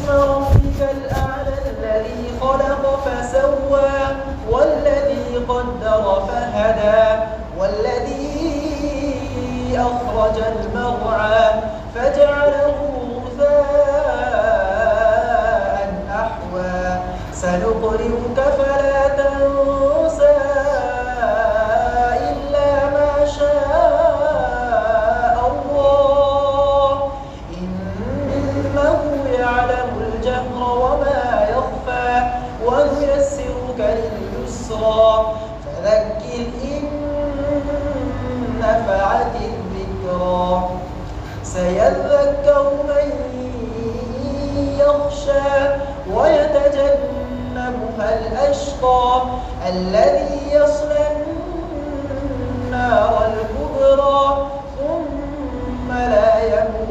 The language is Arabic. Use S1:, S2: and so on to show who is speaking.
S1: اسم ربك الأعلى الذي خلق فسوى والذي قدر فهدى والذي أخرج المرعى فجعله غثاء أحوى سنقرئك فلا تنسى إلا ما شاء الله إنه يعلم الجهر وما يخفى ونيسرك لليسرى فذكر إن نفعت الذكرى سيذكر من يخشى ويتجنبها الأشقى الذي يصلى النار الكبرى ثم لا يموت